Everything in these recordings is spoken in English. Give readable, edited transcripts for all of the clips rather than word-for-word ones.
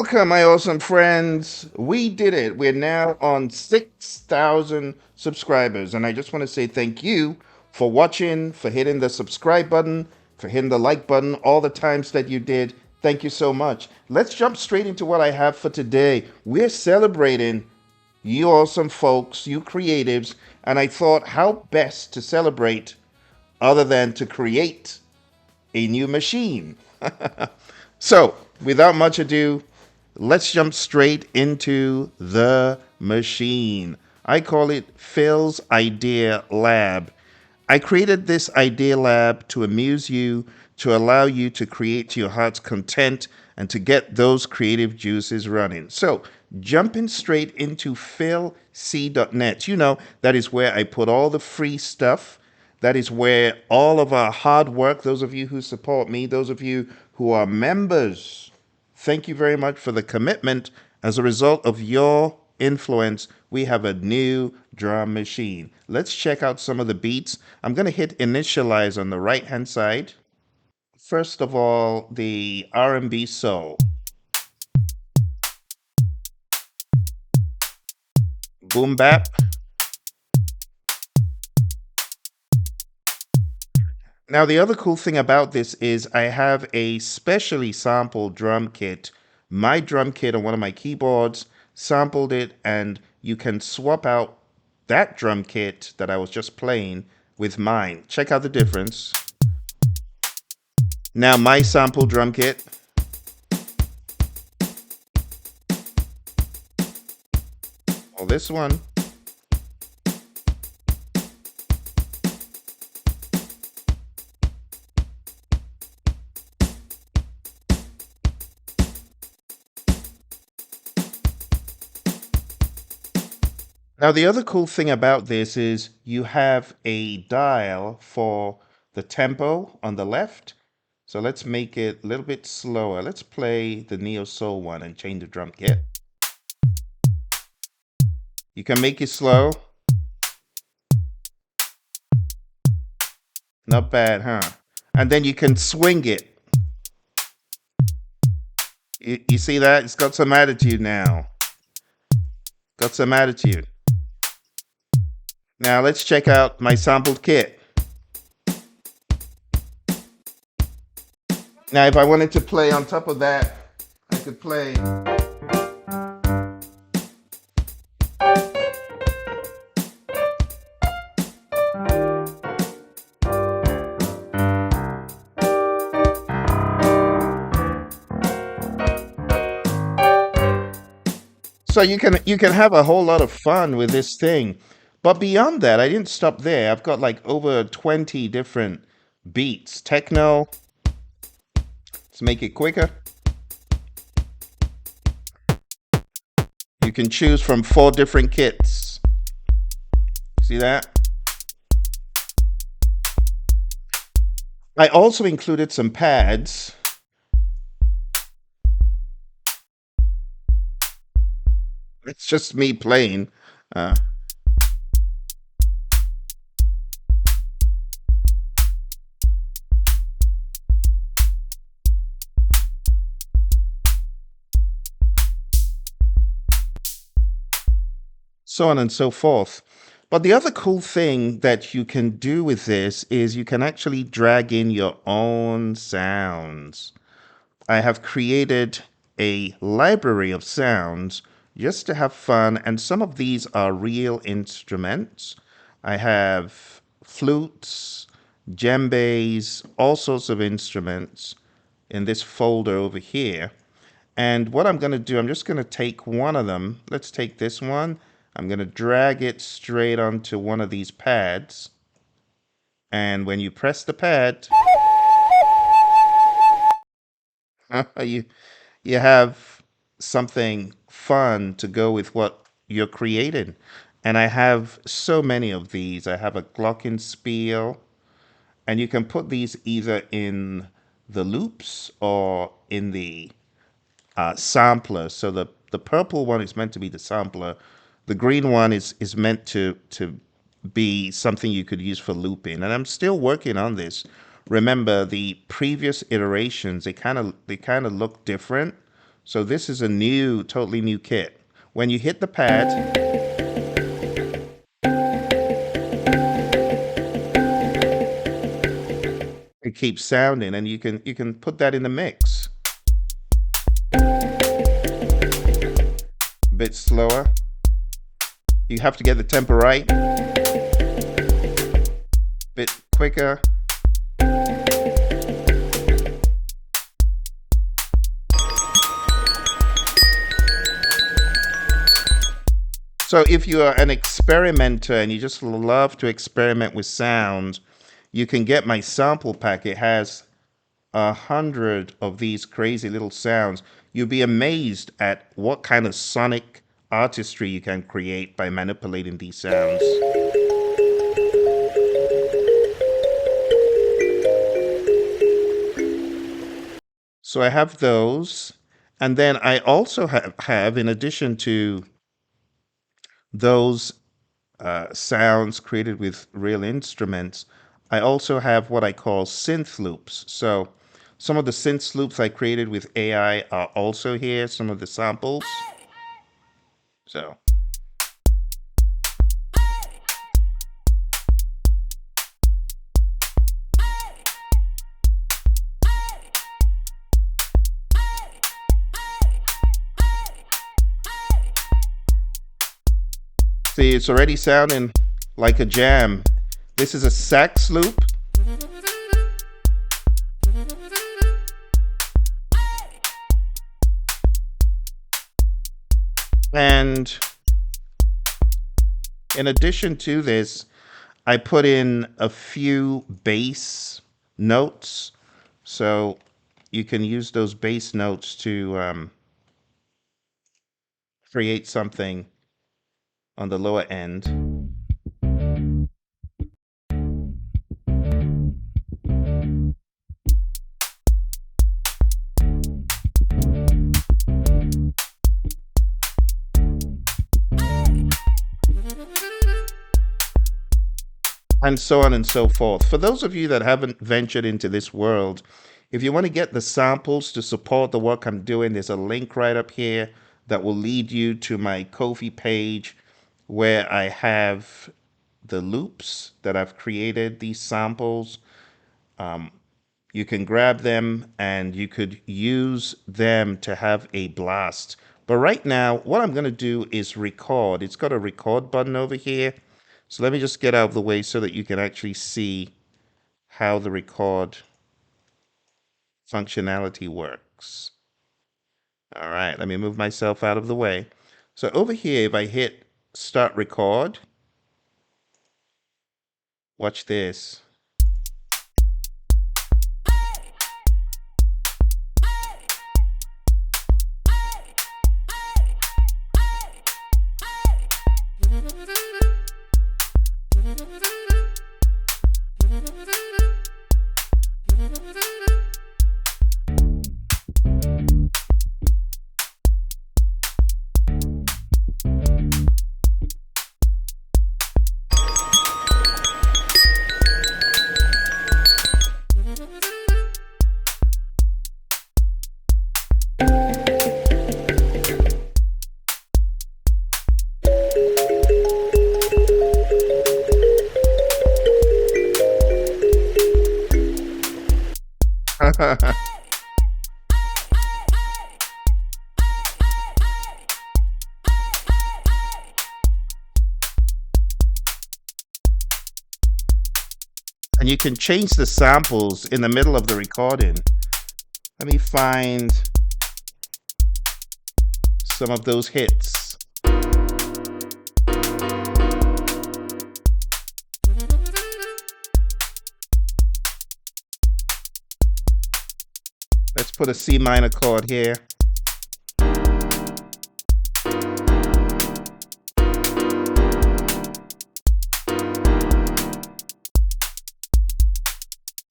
Welcome, my awesome friends. We did it. We're now on 6,000 subscribers. And I just want to say thank you for watching, for hitting the subscribe button, for hitting the like button, all the times that you did. Thank you so much. Let's jump straight into what I have for today. We're celebrating you awesome folks, you creatives. And I thought, how best to celebrate other than to create a new machine? So, without much ado, let's jump straight into the machine. I call it Phil's Idea Lab. I created this idea lab to amuse you, to allow you to create to your heart's content, and to get those creative juices running. So, jumping straight into philc.net. You know, that is where I put all the free stuff. That is where all of our hard work, those of you who support me, those of you who are members, thank you very much for the commitment. As a result of your influence, we have a new drum machine. Let's check out some of the beats. I'm going to hit initialize on the right hand side. First of all, the R&B soul. Boom bap. Now, the other cool thing about this is I have a specially sampled drum kit. My drum kit on one of my keyboards sampled it, and you can swap out that drum kit that I was just playing with mine. Check out the difference. Now, my sample drum kit. Or this one. Now, the other cool thing about this is you have a dial for the tempo on the left. So let's make it a little bit slower. Let's play the Neo Soul one and change the drum kit. You can make it slow. Not bad, huh? And then you can swing it. You see that? It's got some attitude now. Got some attitude. Now let's check out my sampled kit. Now if I wanted to play on top of that, I could play. So you can have a whole lot of fun with this thing. But beyond that, I didn't stop there. I've got like over 20 different beats. Techno. Let's make it quicker. You can choose from 4 different kits. See that? I also included some pads. It's just me playing. Uh, so on and so forth. But the other cool thing that you can do with this is you can actually drag in your own sounds. I have created a library of sounds just to have fun, and some of these are real instruments. I have flutes, djembes, all sorts of instruments in this folder over here. And what I'm going to do, I'm just going to take one of them. Let's take this one. I'm going to drag it straight onto one of these pads. And when you press the pad, you you have something fun to go with what you're creating. And I have so many of these. I have a glockenspiel, and you can put these either in the loops or in the sampler. So the purple one is meant to be the sampler. The green one is meant to be something you could use for looping. And I'm still working on this. Remember, the previous iterations, they kind of look different. So this is a new, totally new kit. When you hit the pad, it keeps sounding, and you can put that in the mix. A bit slower. You have to get the tempo right. Bit quicker. So if you are an experimenter and you just love to experiment with sound, you can get my sample pack. It has 100 of these crazy little sounds. You'll be amazed at what kind of sonic artistry you can create by manipulating these sounds. So I have those. And then I also have in addition to those sounds created with real instruments, I also have what I call synth loops. So some of the synth loops I created with AI are also here, some of the samples. So see, it's already sounding like a jam. This is a sax loop. And in addition to this, I put in a few bass notes. So you can use those bass notes to create something on the lower end. And so on and so forth. For those of you that haven't ventured into this world, if you want to get the samples to support the work I'm doing, there's a link right up here that will lead you to my Ko-fi page where I have the loops that I've created, these samples. You can grab them and you could use them to have a blast. But right now, what I'm going to do is record. It's got a record button over here. So let me just get out of the way so that you can actually see how the record functionality works. All right, let me move myself out of the way. So over here, if I hit start record, watch this. And you can change the samples in the middle of the recording. Let me find some of those hits. Let's put a C minor chord here.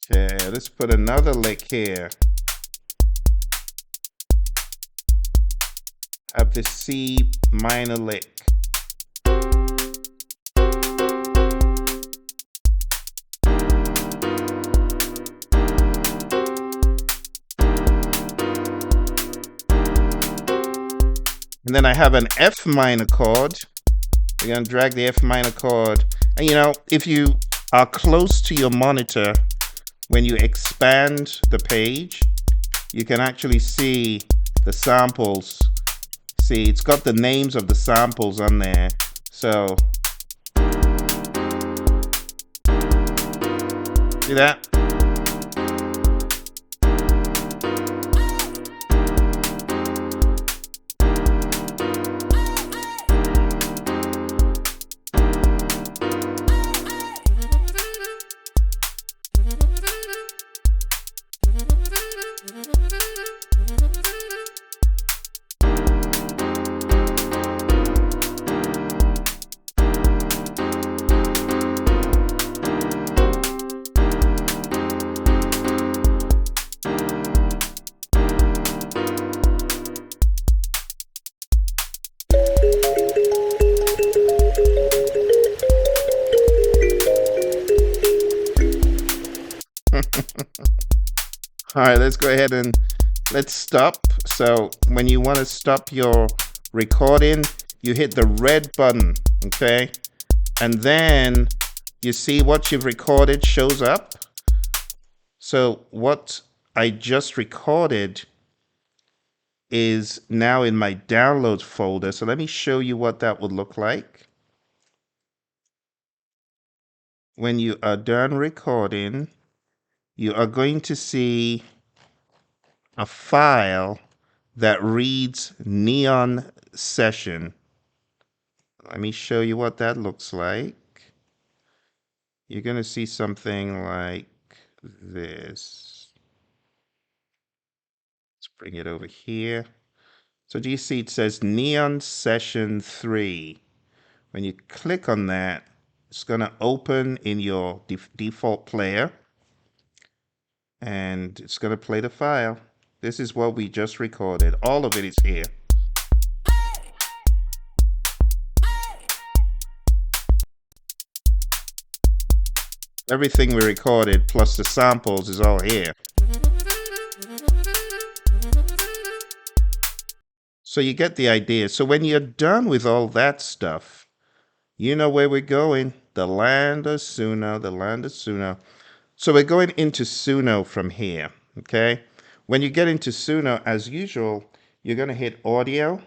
Okay, let's put another lick here. Have this C minor lick. And then I have an F minor chord. We're going to drag the F minor chord. And if you are close to your monitor, when you expand the page, you can actually see the samples. See, it's got the names of the samples on there. So, see that? All right, let's go ahead and let's stop. So when you want to stop your recording, you hit the red button, okay? And then you see what you've recorded shows up. So what I just recorded is now in my downloads folder. So let me show you what that would look like. When you are done recording, you are going to see a file that reads neon session. Let me show you what that looks like. You're going to see something like this. Let's bring it over here. So do you see it says neon session 3? When you click on that, it's going to open in your default player and it's going to play the file. This is what we just recorded. All of it is here. Everything we recorded plus the samples is all here. So you get the idea. So when you're done with all that stuff, you know where we're going. The land of Suno, the land of Suno. So we're going into Suno from here, okay? When you get into Suno, as usual, you're going to hit audio.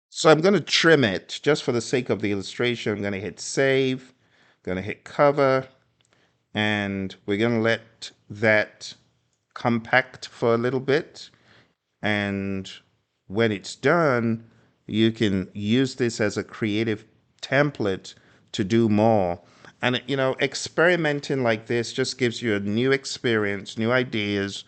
So I'm going to trim it just for the sake of the illustration. I'm going to hit save, going to hit cover, and we're going to let that compact for a little bit. And when it's done, you can use this as a creative template to do more. And, experimenting like this just gives you a new experience, new ideas,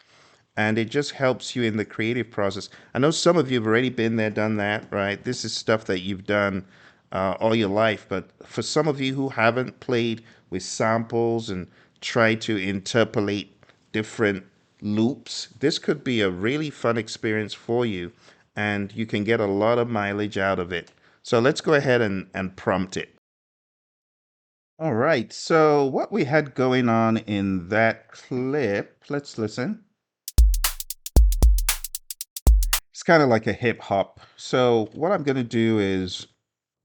and it just helps you in the creative process. I know some of you have already been there, done that, right? This is stuff that you've done all your life, but for some of you who haven't played with samples and tried to interpolate different loops, this could be a really fun experience for you, and you can get a lot of mileage out of it. So let's go ahead and prompt it. All right, so what we had going on in that clip, let's listen. It's kind of like a hip hop. So what I'm going to do is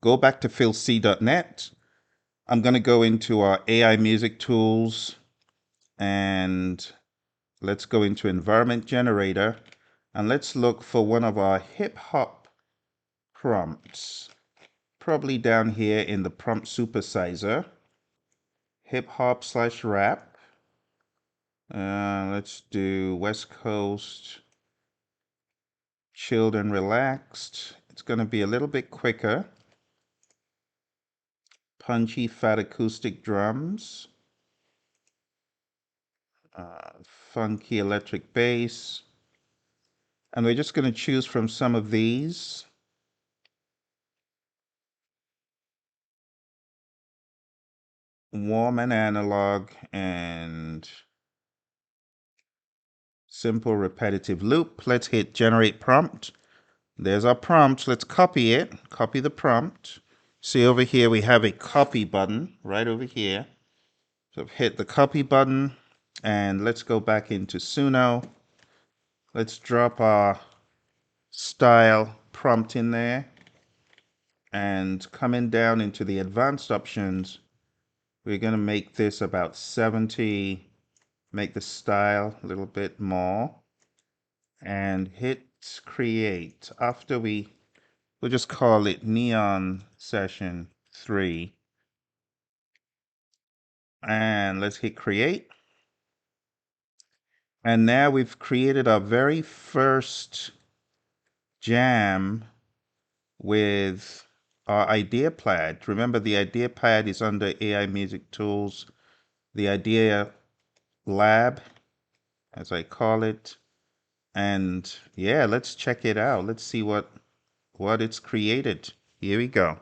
go back to philc.net. I'm going to go into our AI music tools and let's go into environment generator and let's look for one of our hip hop prompts. Probably down here in the prompt supersizer. Hip hop / rap. Let's do West Coast. Chilled and relaxed. It's going to be a little bit quicker. Punchy, fat acoustic drums. Funky electric bass. And we're just going to choose from some of these. Warm and analog and Simple repetitive loop. Let's hit generate prompt. There's our prompt. Let's copy it. Copy the prompt. See over here we have a copy button right over here. So hit the copy button and let's go back into Suno. Let's drop our style prompt in there and coming down into the advanced options, we're going to make this about 70, make the style a little bit more and hit create. After we'll just call it neon session 3 and let's hit create. And now we've created our very first jam with our idea pad. Remember, the idea pad is under AI music tools, the idea lab, as I call it. And yeah, let's check it out. Let's see what it's created. Here we go.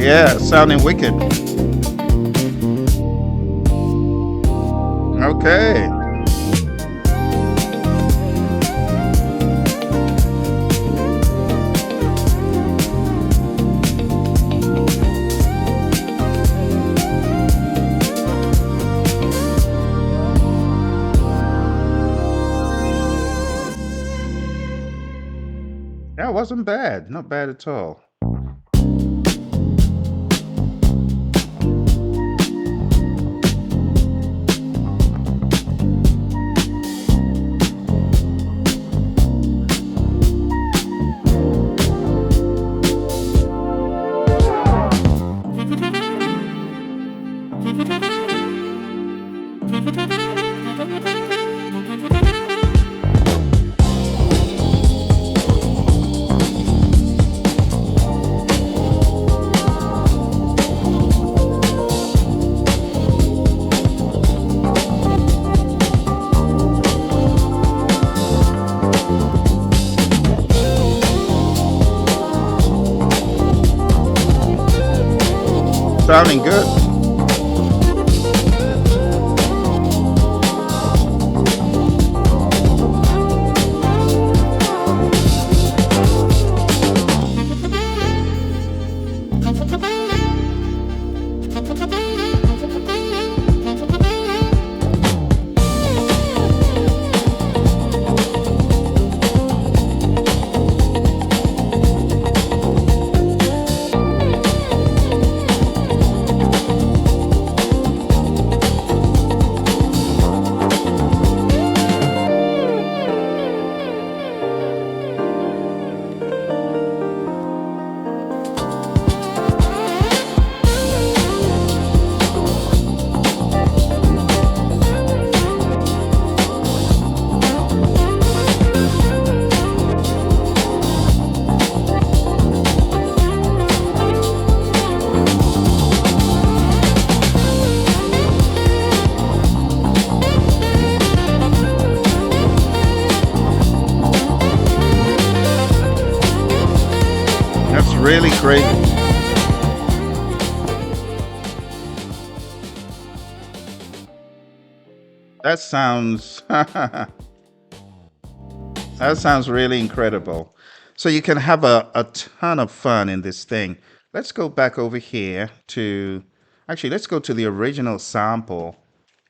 Yeah, sounding wicked. Okay. That wasn't bad. Not bad at all. Sounding good. That's really crazy. That sounds that sounds really incredible. So you can have a ton of fun in this thing. Let's go back over here to actually let's go to the original sample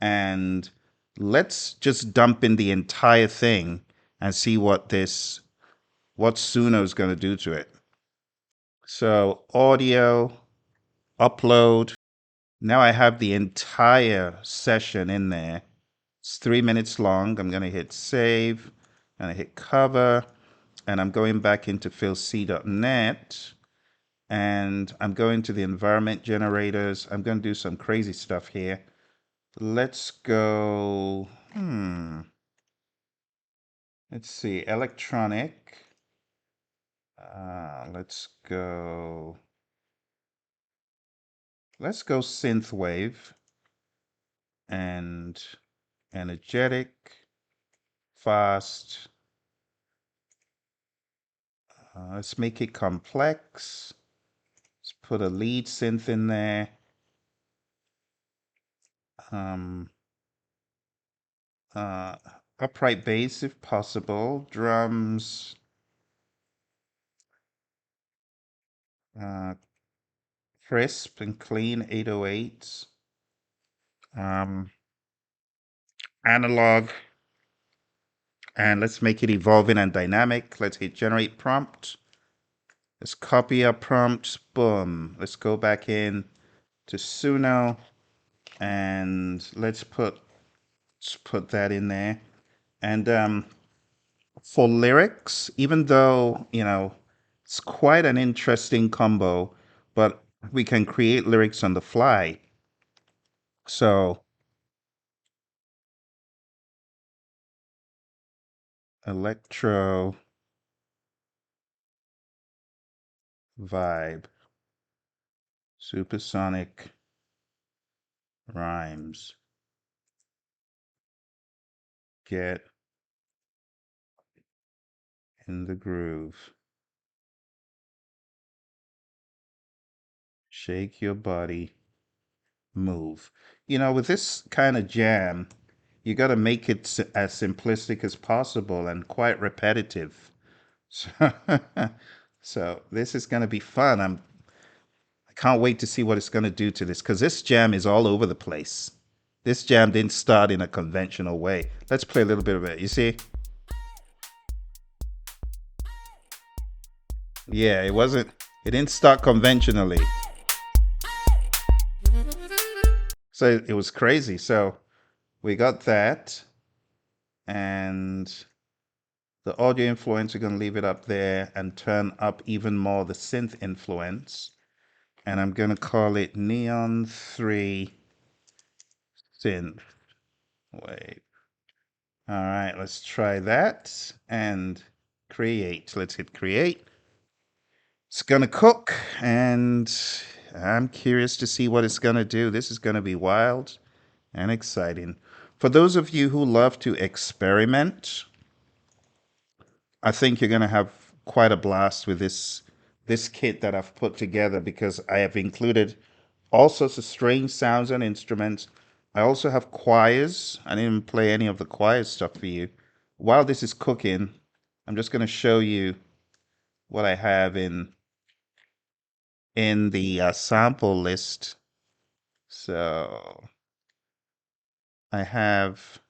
and let's just dump in the entire thing and see what Suno is going to do to it. So audio, upload. Now I have the entire session in there. It's 3 minutes long. I'm going to hit save and I hit cover and I'm going back into philc.net And I'm going to the environment generators. I'm going to do some crazy stuff here. Let's go. Let's see. Electronic. Let's go. Let's go Synthwave and energetic, fast. Let's make it complex. Let's put a lead synth in there. Um, uh, Upright bass if possible. Drums. Uh, Crisp and clean 808s. Um, Analog. And let's make it evolving and dynamic. Let's hit generate prompt. Let's copy our prompt. Boom. Let's go back in to Suno and let's put that in there. And for lyrics, even though, it's quite an interesting combo, but we can create lyrics on the fly. So, electro vibe, supersonic rhymes, get in the groove, shake your body, move. With this kind of jam, you got to make it as simplistic as possible and quite repetitive. So, so this is going to be fun. I can't wait to see what it's going to do to this because this jam is all over the place. This jam didn't start in a conventional way. Let's play a little bit of it. You see? Yeah, it wasn't, it didn't start conventionally. So it was crazy. So we got that. And the audio influence, we're going to leave it up there and turn up even more the synth influence. And I'm going to call it Neon 3 Synth Wave. All right, let's try that and create. Let's hit create. It's going to cook, and I'm curious to see what it's going to do. This is going to be wild and exciting. For those of you who love to experiment, I think you're going to have quite a blast with this kit that I've put together because I have included all sorts of strange sounds and instruments. I also have choirs. I didn't play any of the choir stuff for you. While this is cooking, I'm just going to show you what I have in the sample list. So I have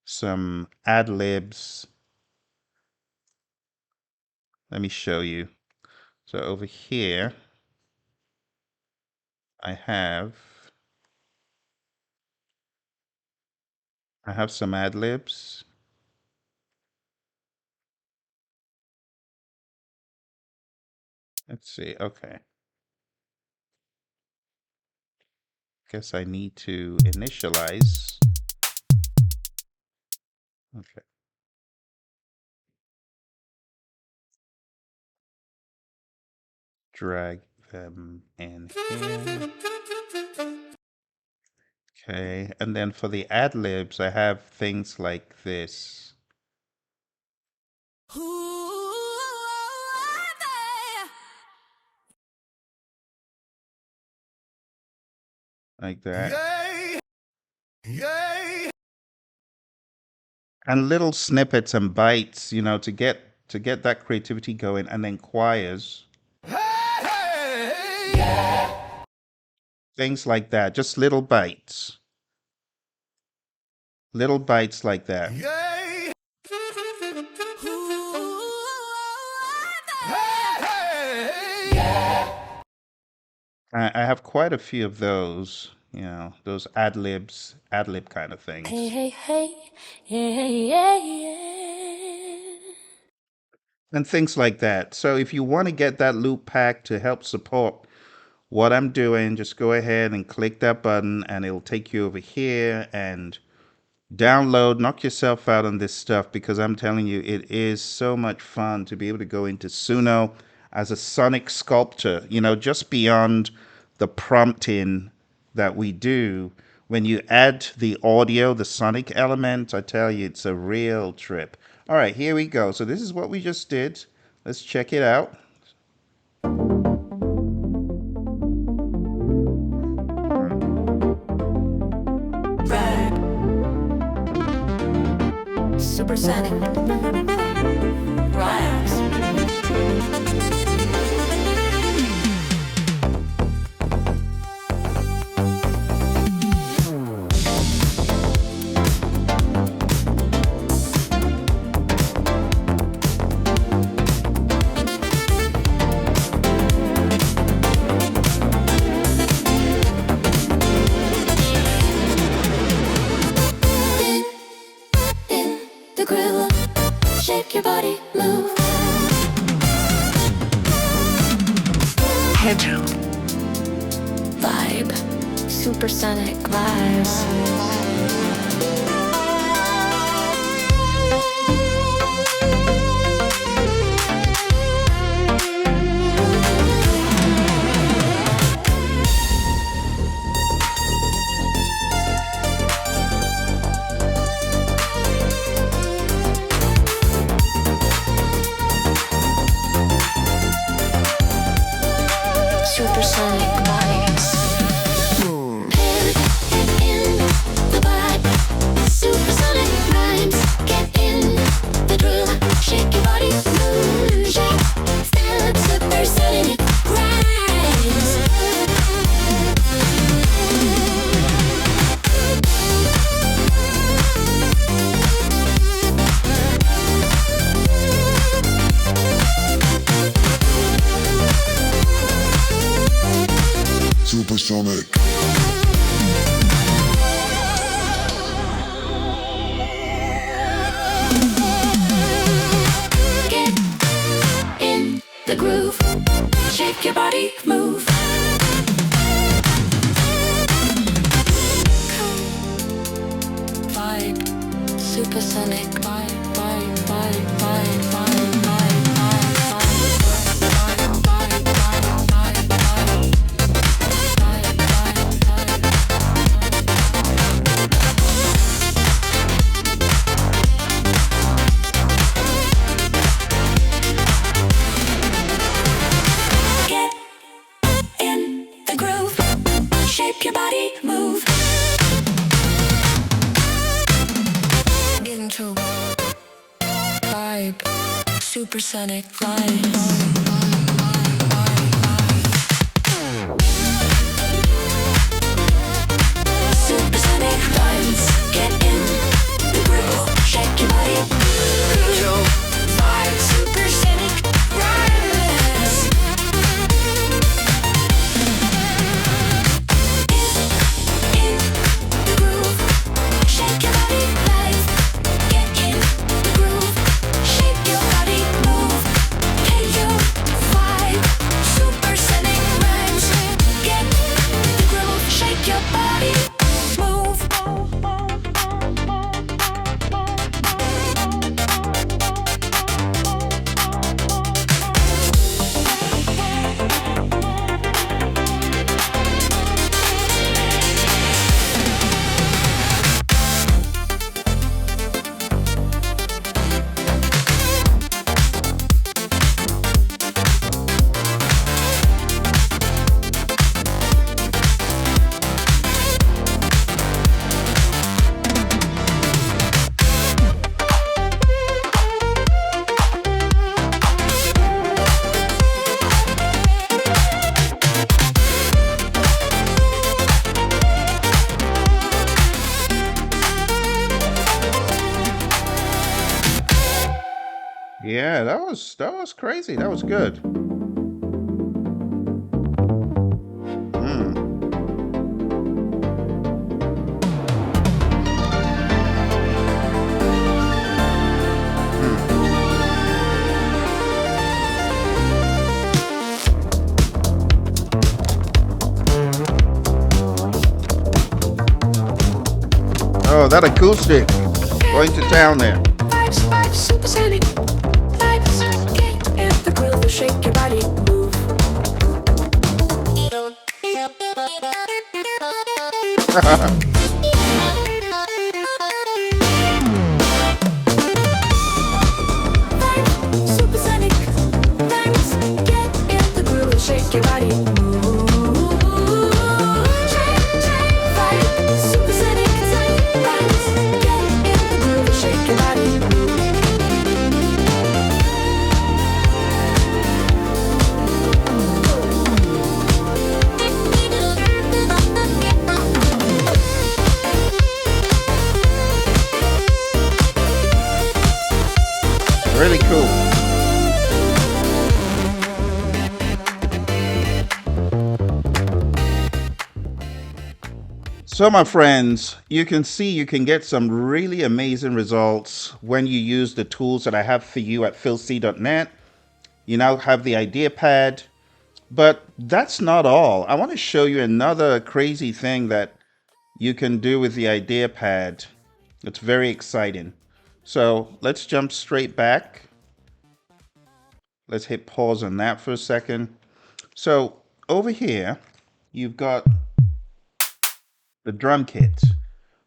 some ad libs. Let me show you. So over here, I have some ad libs. Let's see. Okay. Guess I need to initialize. Okay. Drag them in here. Okay. And then for the ad libs, I have things like this. Like that. Yay! Yay! And little snippets and bites, to get that creativity going, and then choirs. Hey! Yeah! Things like that, just little bites. Little bites like that. Yay! Hey! Yeah! I have quite a few of those, those ad lib kind of things. Hey, hey, hey, yeah, yeah, yeah. and things like that. So if you want to get that loop pack to help support what I'm doing, just go ahead and click that button and it'll take you over here and download, knock yourself out on this stuff because I'm telling you, it is so much fun to be able to go into Suno as a sonic sculptor, just beyond the prompting that we do. When you add the audio, the sonic element, I tell you, it's a real trip. All right, here we go. So this is what we just did. Let's check it out. Supersonic rhymes. The groove, shake your body, move. Techno vibe, supersonic vibes. Supersonic vibes. Get in the vibe. Supersonic rhymes. Get in the groove. Shake your body, move, shake. Stand up, supersonic rhymes. Supersonic. Get in the groove. Shake your body, move. Vibe, supersonic vibe, vibe, vibe, vibe, vibe, vibe, vibe, vibe, vibe, vibe, vibe. Get in the groove, shape your body, move. Get into vibe, supersonic vibes. Supersonic vibes. Get in the groove, shake your body, move. Vibe, supersonic vibes. In the groove, shake your body, vibe. Get in the groove, shake your body, move. Hey you, vibe, supersonic vibes. Get in the groove, shake your body, move. Yeah, that was crazy. That was good. Mm. Mm. Oh, that acoustic. Going to town there. Vibes, vibes, supersonic. Vibes, get in the groove, shake your body, move. Vibes, supersonic. Vibes, get in the groove, shake your body, move. Vibes, supersonic. Vibes, get in the groove, shake your body, move. Really cool. So, my friends, you can see you can get some really amazing results when you use the tools that I have for you at philc.net. You now have the idea pad, but that's not all. I want to show you another crazy thing that you can do with the idea pad. It's very exciting. So let's jump straight back. Let's hit pause on that for a second. So over here, you've got the drum kit.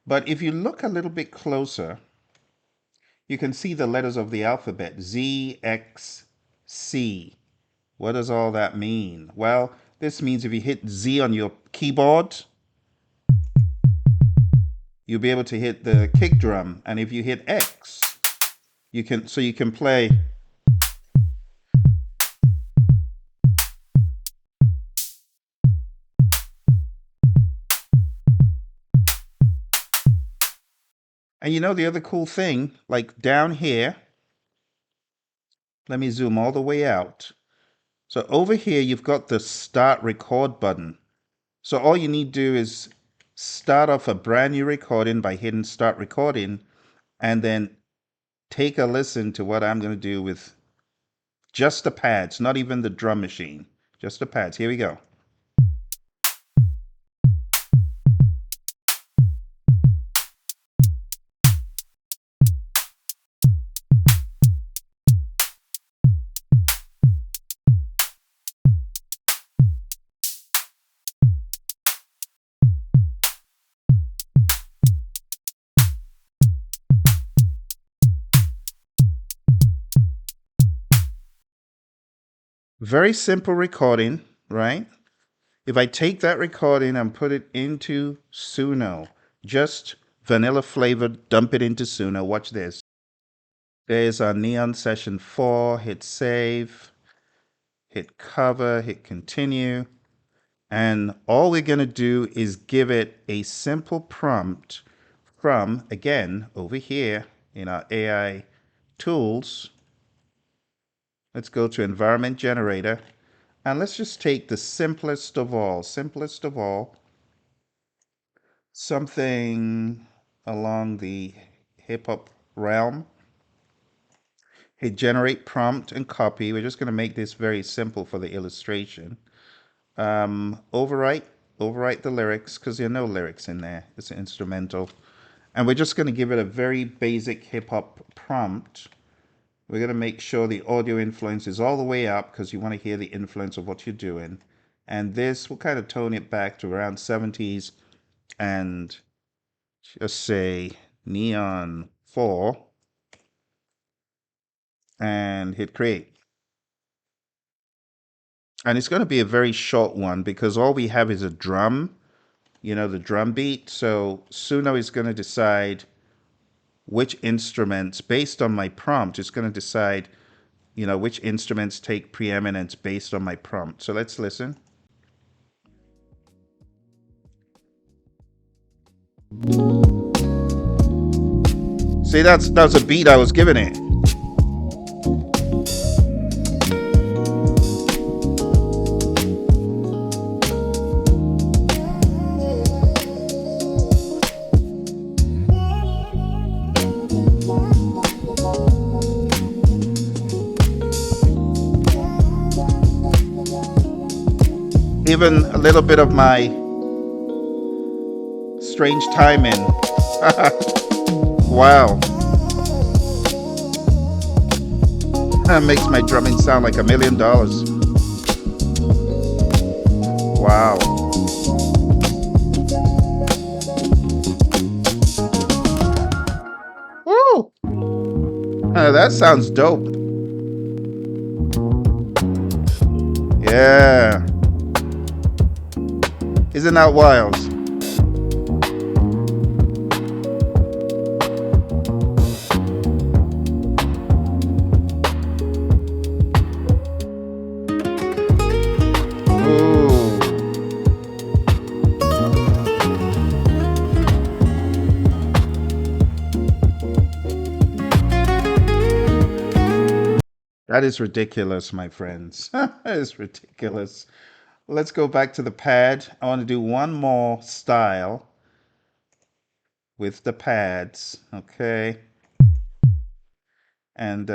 But if you look a little bit closer, you can see the letters of the alphabet, Z, X, C. What does all that mean? Well, this means if you hit Z on your keyboard, you'll be able to hit the kick drum. And if you hit X, you can play. And you know the other cool thing, like down here, let me zoom all the way out. So over here, you've got the start record button. So all you need to do is start off a brand new recording by hitting start recording, and then take a listen to what I'm going to do with just the pads, not even the drum machine, just the pads. Here we go. Very simple recording, right? If I take that recording and put it into Suno, just vanilla flavored, dump it into Suno. Watch this. There's our Neon Session 4. Hit save, hit cover, hit continue. And all we're going to do is give it a simple prompt from, again, over here in our AI tools. Let's go to environment generator. And let's just take the simplest of all, something along the hip hop realm. Hit generate prompt and copy. We're just going to make this very simple for the illustration. Overwrite the lyrics because there are no lyrics in there. It's an instrumental. And we're just going to give it a very basic hip hop prompt. We're going to make sure the audio influence is all the way up because you want to hear the influence of what you're doing. And this, we'll kind of tone it back to around 70s and just say Neon 4 and hit create. And it's going to be a very short one because all we have is a drum, the drum beat. So Suno is going to decide which instruments, based on my prompt, it's going to decide, which instruments take preeminence based on my prompt. So let's listen. See, that's a beat I was giving it. Even a little bit of my strange timing Wow, that makes my drumming sound like $1 million. Wow. Woo! That sounds dope. Yeah. Isn't that wild? Ooh. That is ridiculous, my friends. That is ridiculous. Let's go back to the pad. I want to do one more style with the pads. Okay. And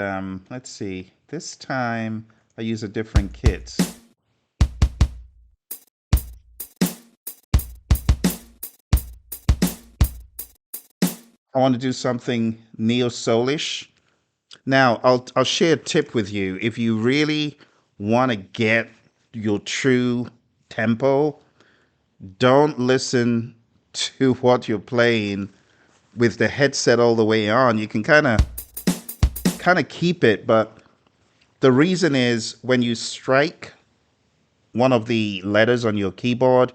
let's see. This time I use a different kit. I want to do something neo soulish. Now, I'll share a tip with you. If you really want to get your true tempo, don't listen to what you're playing with the headset all the way on. You can kind of keep it, but the reason is when you strike one of the letters on your keyboard,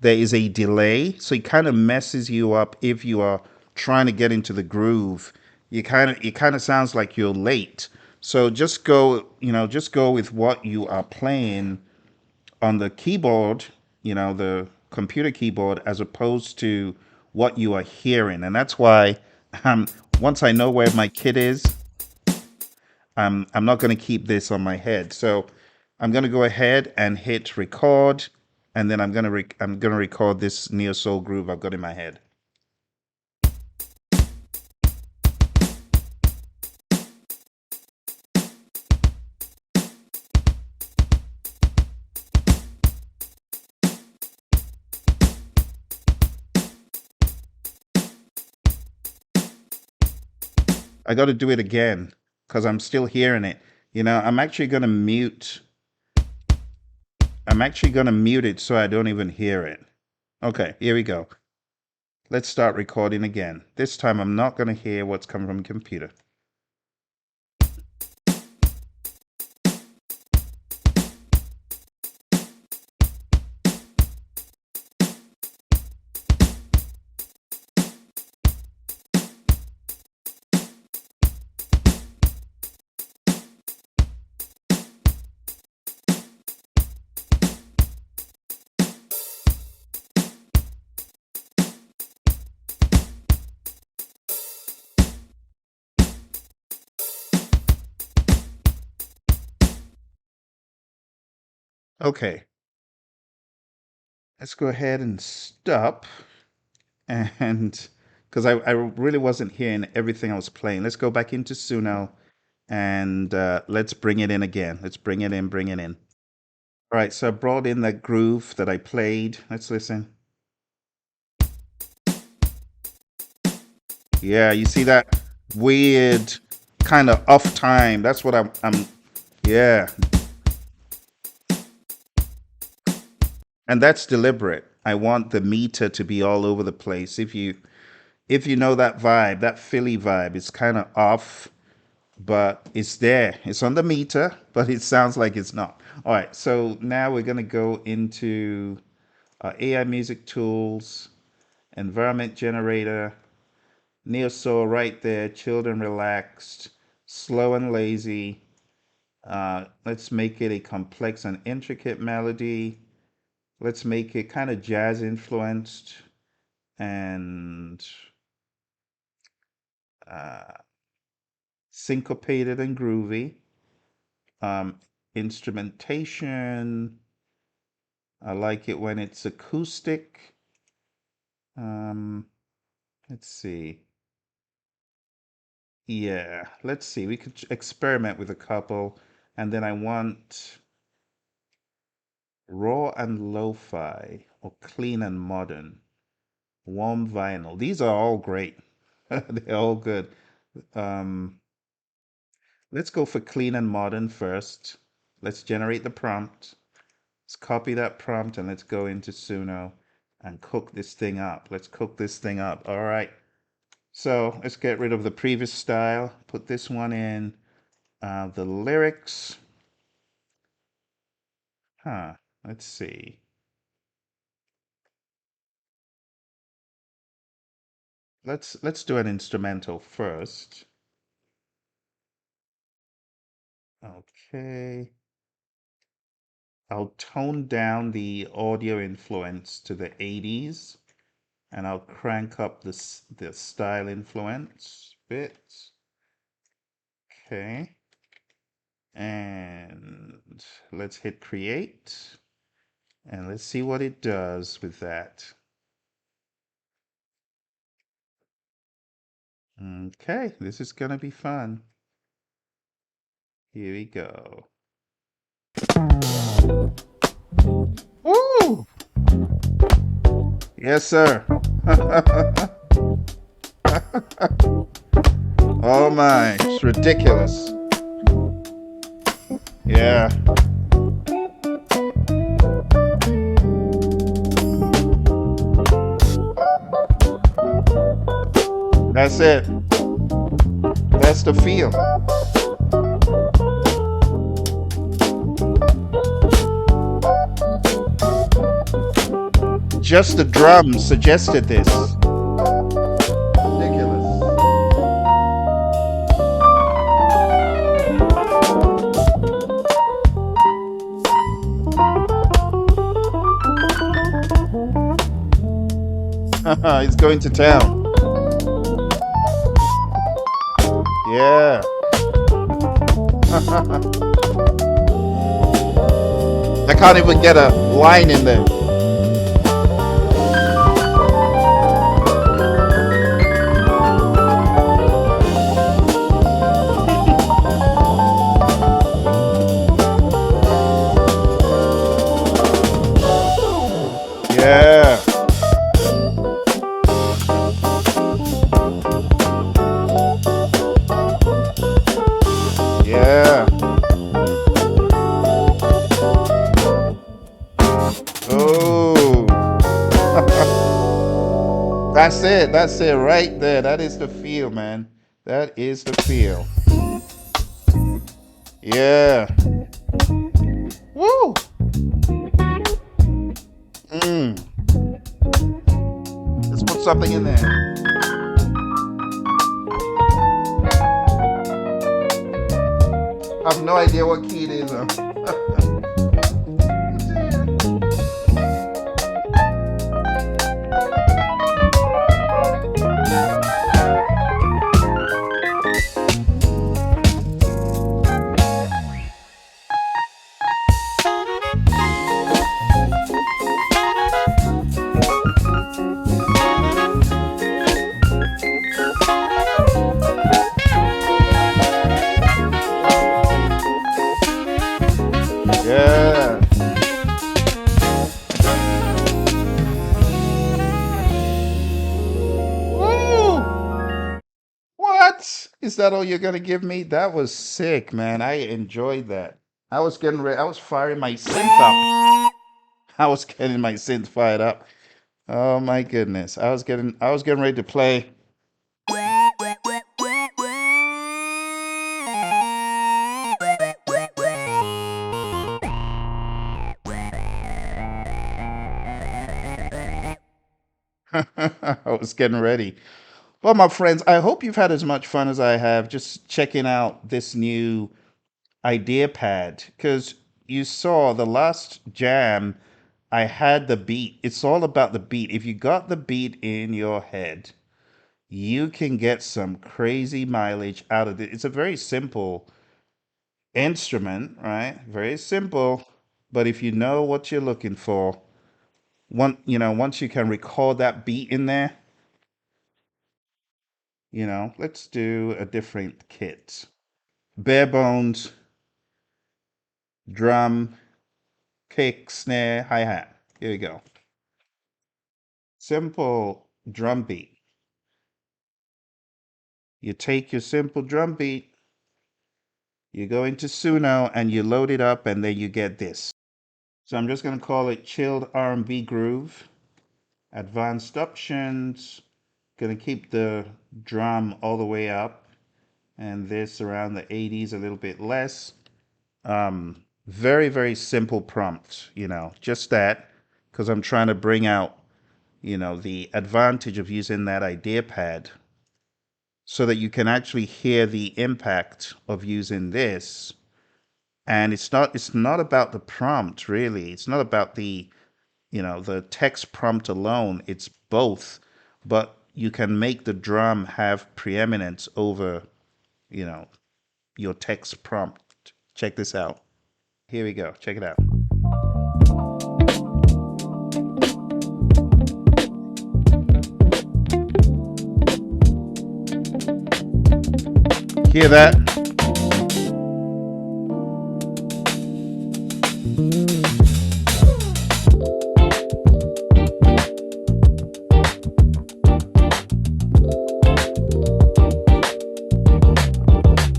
there is a delay, so it kind of messes you up if you are trying to get into the groove. It kind of sounds like you're late. So just go with what you are playing on the keyboard, the computer keyboard, as opposed to what you are hearing. And that's why um, once I know where my kit is, I'm not going to keep this on my head. So I'm going to go ahead and hit record, and then I'm going to record this neo soul groove I've got in my head. I got to do it again because I'm still hearing it. I'm actually going to mute. I'm actually going to mute it so I don't even hear it. Okay, here we go. Let's start recording again. This time I'm not going to hear what's coming from the computer. Okay, let's go ahead and stop. And because I really wasn't hearing everything I was playing, let's go back into Suno and let's bring it in again. Let's bring it in. All right, so I brought in that groove that I played. Let's listen. Yeah, you see that weird kind of off time. That's what yeah. And that's deliberate. I want the meter to be all over the place. If you know that vibe, that Philly vibe, it's kind of off, but it's there. It's on the meter, but it sounds like it's not. All right, so now we're going to go into AI music tools, environment generator, neo soul right there, chilled and relaxed, slow and lazy. Let's make it a complex and intricate melody. Let's make it kind of jazz influenced and uh, syncopated and groovy. Um, Instrumentation, I like it when it's acoustic. Um, let's see. Yeah, let's see. We could experiment with a couple. And then I want raw and lo-fi or clean and modern. warm vinyl. These are all great. They're all good. Um, let's go for clean and modern first. Let's generate the prompt. Let's copy that prompt and let's go into Suno and cook this thing up. Let's cook this thing up. All right. So let's get rid of the previous style. Put this one in. The lyrics. Huh. Let's see. Let's do an instrumental first. Okay. I'll tone down the audio influence to the 80s and I'll crank up the style influence bit. Okay. And let's hit create and let's see what it does with that. Okay, this is gonna be fun. Here we go. Woo! Yes, sir. Oh my, it's ridiculous. Yeah, that's it. That's the feel. Just the drums suggested this. Ridiculous. He's going to town. Yeah. I can't even get a line in there. Yeah. Yeah. Oh. That's it. That's it right there. That is the feel, man. That is the feel. Yeah. Woo. Mm. Let's put something in there. I have no idea what key it is. Yeah. Woo. What? Is that all you're gonna give me? That was sick, man. I enjoyed that. I was getting ready. I was firing my synth up. I was getting my synth fired up. Oh my goodness. I was getting ready to play. I was getting ready. Well, my friends, I hope you've had as much fun as I have just checking out this new idea pad because you saw the last jam I had the beat. It's all about the beat. If you got the beat in your head, you can get some crazy mileage out of it. It's a very simple instrument, right? Very simple. But if you know what you're looking for, once you can record that beat in there, let's do a different kit. Bare bones, drum, kick, snare, hi-hat. Here we go. Simple. drum beat. You take your simple drum beat, you go into Suno and you load it up, and then you get this. So I'm just going to call it chilled R&B groove. Advanced options. Going to keep the drum all the way up, and this around the 80s, a little bit less. Very, very simple prompt, just that, because I'm trying to bring out, the advantage of using that idea pad so that you can actually hear the impact of using this. And it's not about the prompt really. It's not about the text prompt alone. It's both, but you can make the drum have preeminence over, you know, your text prompt. Check this out. Here we go. Check it out. Hear that?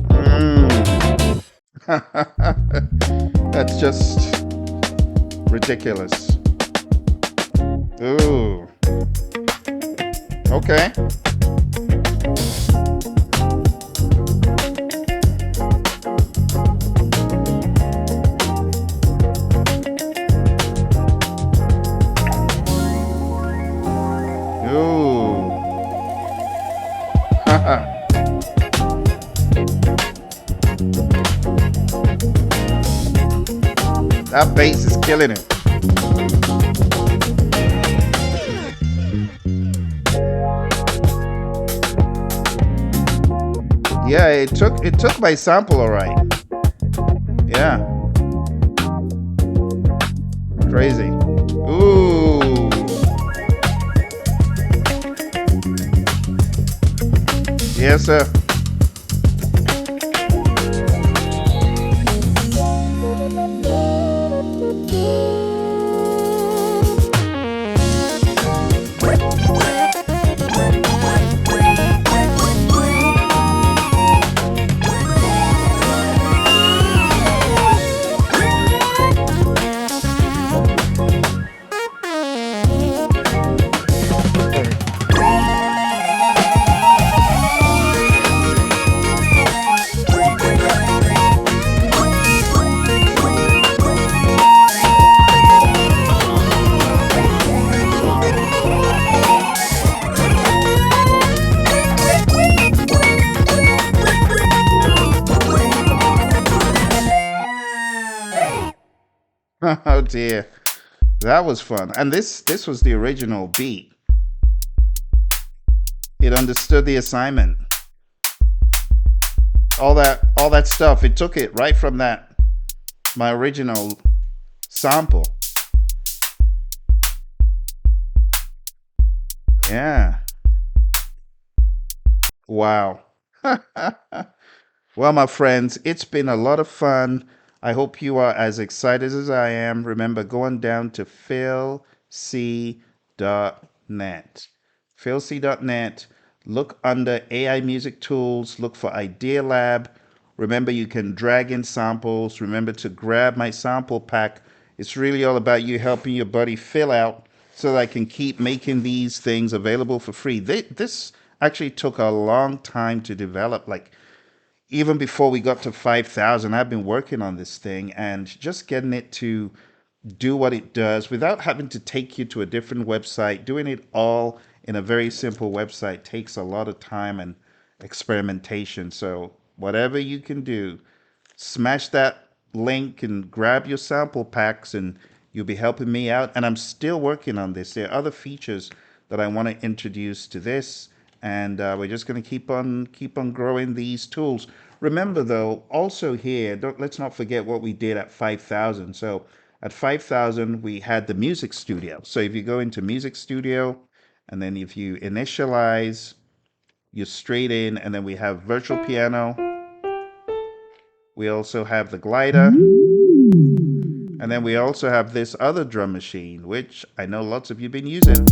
Mm. That's just ridiculous. Ooh. Okay. Ooh. That bass is killing it. Yeah, it took my sample all right. Yeah, crazy. Ooh. Yes, sir. Oh dear, that was fun. And this was the original beat. It understood the assignment. All that stuff. It took it right from that my original sample. Yeah. Wow. Well, my friends, it's been a lot of fun. I hope you are as excited as I am. Remember, going down to philc.net. Philc.net. Look under AI Music Tools. Look for Idea Lab. Remember, you can drag in samples. Remember to grab my sample pack. It's really all about you helping your buddy fill out so that I can keep making these things available for free. This actually took a long time to develop. Like, even before we got to 5,000, I've been working on this thing, and just getting it to do what it does without having to take you to a different website. Doing it all in a very simple website takes a lot of time and experimentation. So, whatever you can do, smash that link and grab your sample packs, and you'll be helping me out. And I'm still working on this. There are other features that I want to introduce to this, and we're just going to keep on growing these tools. Remember, though, also here, let's not forget what we did at 5,000. So at 5,000, we had the music studio. So if you go into music studio, and then if you initialize, you're straight in, and then we have virtual piano. We also have the glider. And then we also have this other drum machine, which I know lots of you have been using.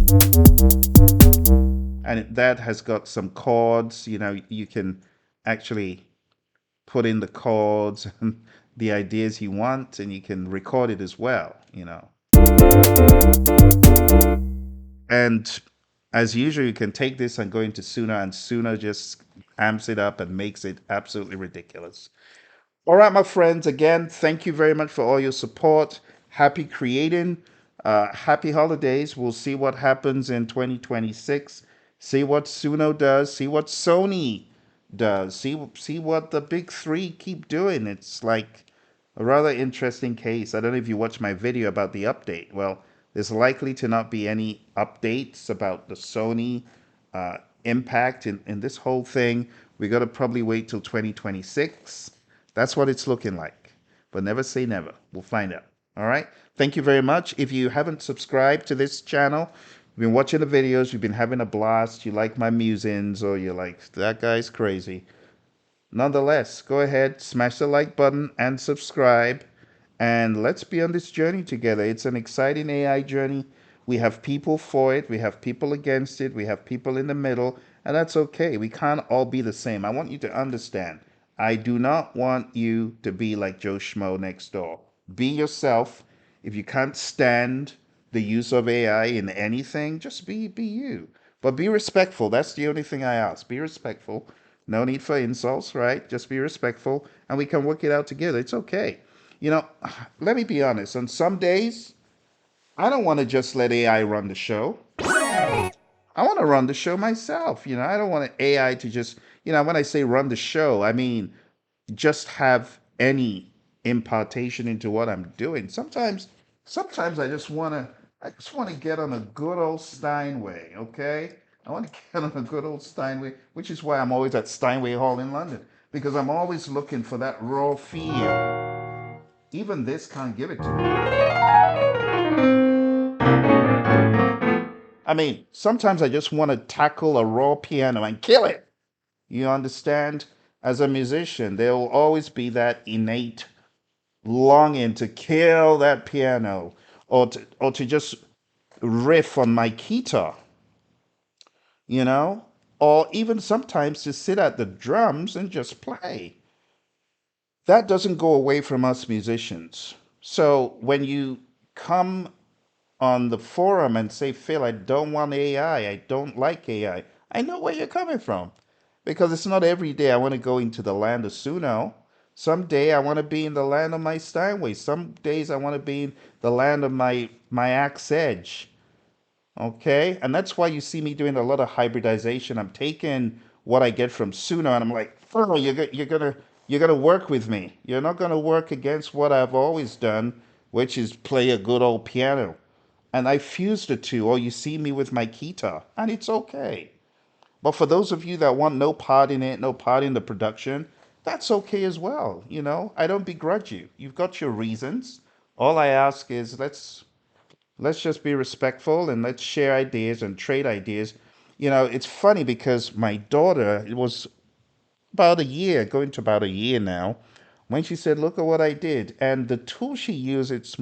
And that has got some chords. You can actually put in the chords and the ideas you want, and you can record it as well. And as usual, you can take this and go into Suno, and Suno just amps it up and makes it absolutely ridiculous. All right, my friends, again, thank you very much for all your support. Happy creating. Happy holidays. We'll see what happens in 2026. See what Suno does. See what Sony does. See what the big three keep doing. It's like a rather interesting case. I don't know if you watched my video about the update. Well, there's likely to not be any updates about the Sony impact in this whole thing. We got to probably wait till 2026. That's what it's looking like. But never say never. We'll find out. All right. Thank you very much. If you haven't subscribed to this channel, you've been watching the videos, you've been having a blast, you like my musings, or you're like, that guy's crazy. Nonetheless, go ahead, smash the like button and subscribe. And let's be on this journey together. It's an exciting AI journey. We have people for it, we have people against it, we have people in the middle, and that's okay. We can't all be the same. I want you to understand. I do not want you to be like Joe Schmo next door. Be yourself. If you can't stand the use of AI in anything, just be you. But be respectful. That's the only thing I ask. Be respectful. No need for insults, right? Just be respectful and we can work it out together. It's okay. You know, let me be honest. On some days, I don't want to just let AI run the show. I want to run the show myself. I don't want AI to just, when I say run the show, I mean just have any impartation into what I'm doing. Sometimes I just want to get on a good old Steinway, okay? I want to get on a good old Steinway, which is why I'm always at Steinway Hall in London, because I'm always looking for that raw feel. Even this can't give it to me. I mean, sometimes I just want to tackle a raw piano and kill it. You understand? As a musician, there will always be that innate longing to kill that piano, or to just riff on my guitar, you know? Or even sometimes to sit at the drums and just play. That doesn't go away from us musicians. So when you come on the forum and say, Phil, I don't want AI, I don't like AI, I know where you're coming from. Because it's not every day I want to go into the land of Suno. Some day I want to be in the land of my Steinway. Some days I want to be in the land of my Axe Edge. Okay? And that's why you see me doing a lot of hybridization. I'm taking what I get from Suno and I'm like, oh, you're gonna work with me. You're not gonna work against what I've always done, which is play a good old piano. And I fuse the two, or you see me with my guitar, and it's okay. But for those of you that want no part in it, no part in the production, that's okay as well. I don't begrudge you. You've got your reasons. All I ask is let's just be respectful and let's share ideas and trade ideas. It's funny because my daughter, it was about a year, going to about a year now, when she said, "Look at what I did." And the tool she used, it's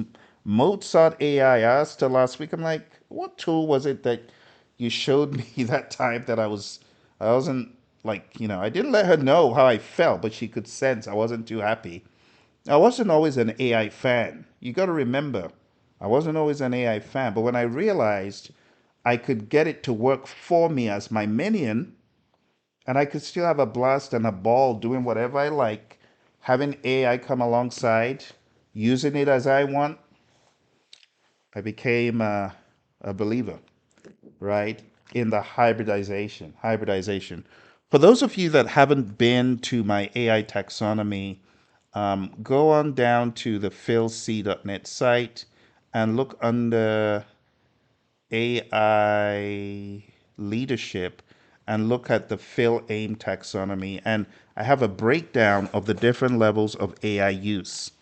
Mozart AI. I asked her last week, I'm like, what tool was it that you showed me that time that I wasn't like, I didn't let her know how I felt, but she could sense I wasn't too happy. I wasn't always an AI fan. You got to remember, I wasn't always an AI fan. But when I realized I could get it to work for me as my minion, and I could still have a blast and a ball doing whatever I like, having AI come alongside, using it as I want, I became a believer, right? In the hybridization. Hybridization. For those of you that haven't been to my AI taxonomy, go on down to the philc.net site and look under AI leadership and look at the Phil AIM taxonomy. And I have a breakdown of the different levels of AI use.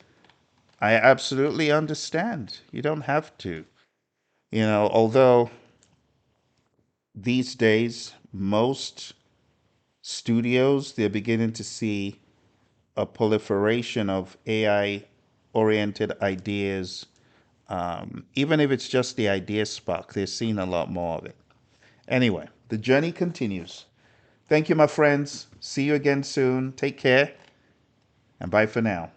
I absolutely understand. You don't have to. Although these days, most studios, they're beginning to see a proliferation of AI oriented ideas, even if it's just the idea spark, they're seeing a lot more of it. Anyway, the journey continues. Thank you, my friends. See you again soon. Take care, and bye for now.